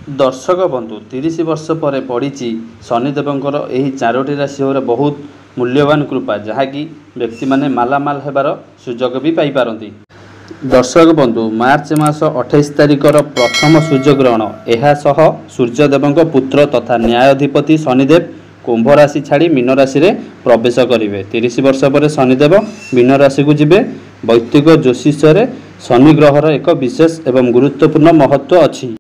दर्शक बंधु 30 वर्ष पर पड़ी शनिदेवंकर यही चारोटी राशि बहुत मूल्यवान कृपा जहाँकि व्यक्ति माने मालामाल होबार सुजोग भी पाई पारंती। दर्शक बंधु मार्च मास 28 तारिखर प्रथम सूर्यग्रहण यह सह सूर्यदेव पुत्र तथा न्यायाधिपति शनिदेव कुंभ राशि छाड़ी मीन राशि रे प्रवेश करेंगे। 30 वर्ष पर शनिदेव मीन राशि को जीवे। वैदिक ज्योतिष शनि ग्रहर एक विशेष एवं गुरुत्वपूर्ण महत्व अच्छी।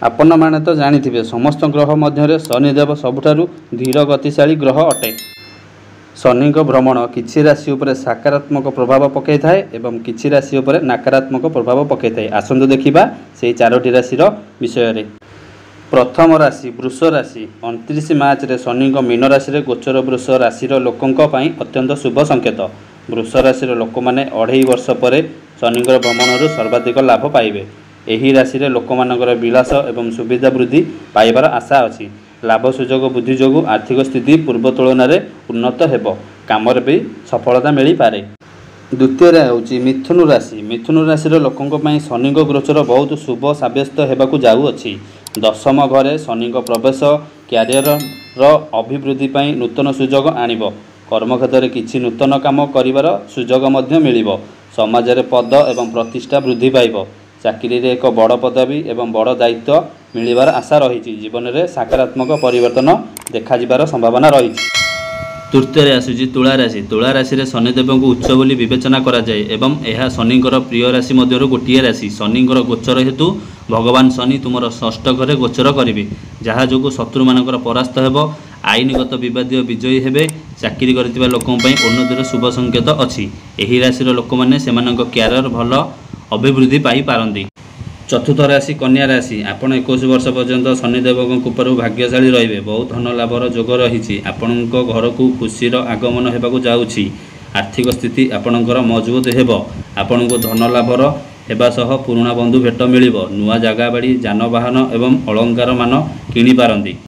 आपण माने तो जानिथिबे समस्त ग्रह मध्य शनिदेव सबुठारु धीर गतिशाली ग्रह अटे। शनि भ्रमण किछि राशि उपरे सकारात्मक प्रभाव पकई थाए एवं किछि राशि उपरे नकारात्मक प्रभाव पकई थाए। आसंतु देखिबा सेही चारोटी राशिर विषय रे। प्रथम राशि वृष राशि 29 मार्च रे शनि मीन राशि रे गोचर वृष राशिर लोकंक पई अत्यंत शुभ संकेत। वृष राशिर लोक माने 2.5 वर्ष पर शनि भ्रमण सर्वाधिक लाभ पाइबे। एही राशि रे लोकमानकर विलास एवं सुविधा वृद्धि पाइबार आशा अछि। लाभ सुजोग बुद्धि जोगु आर्थिक स्थिति पूर्व तुलन में उन्नत हेब। काम भी सफलता मिल पारे। द्वितीय होची मिथुन राशि। मिथुन राशि लोकों शनि गोचर बहुत शुभ सब्यस्त होगाकू जाऊँगी। दशम घरे शनि प्रवेश क्यारियर अभिवृद्धि नूतन सुजोग आणिब। कर्मक्षेत्र में किसी नूतन काम करिवार सुजोग मिलिब। समाज में पद एवं प्रतिष्ठा वृद्धि पाइब। चाकरी रे एक बड़ पदवी एवं बड़ दायित्व मिलिबार आशा रही। जीवन में सकारात्मक परिवर्तन देखा जिबार संभावना रही। तृतीय आसूची तुला राशि। तुला राशि रे शनिदेव को उच्च बोली विवेचना करा जाए एवं यह शनिकर प्रिय राशि मध्य गोटे राशि। शनिकर गोचर हेतु भगवान शनि तुमर षष्ठ घरे गोचर करेंगे जहाँ जो शत्रु मानकर परास्त हेब। आईनगत विवाद विजयी हेबे। चाकरी करथिबा लोकन पई उन्नतिर शुभ संकेत अछि। एही राशि रो लोक माने सेमानक क्यारियर भल अभिवृद्धि पाई पारंती। चतुर्थ राशि कन्या राशि। आपण 21 वर्ष पर्यंत शनिदेव कृपारू भाग्यशाली रहिबे। बहुत धन लाभर जोग रही। आपण घर को खुशीर आगमन होगाकू जाऊँगी। आर्थिक स्थिति आपणकर मजबूत हेब। आपण को धन लाभर हेबा सह पुराणा बंधु भेट मिलिब। नुआ जगह बाड़ी जानवाहन एवं अलंकार मान किनि पारंती।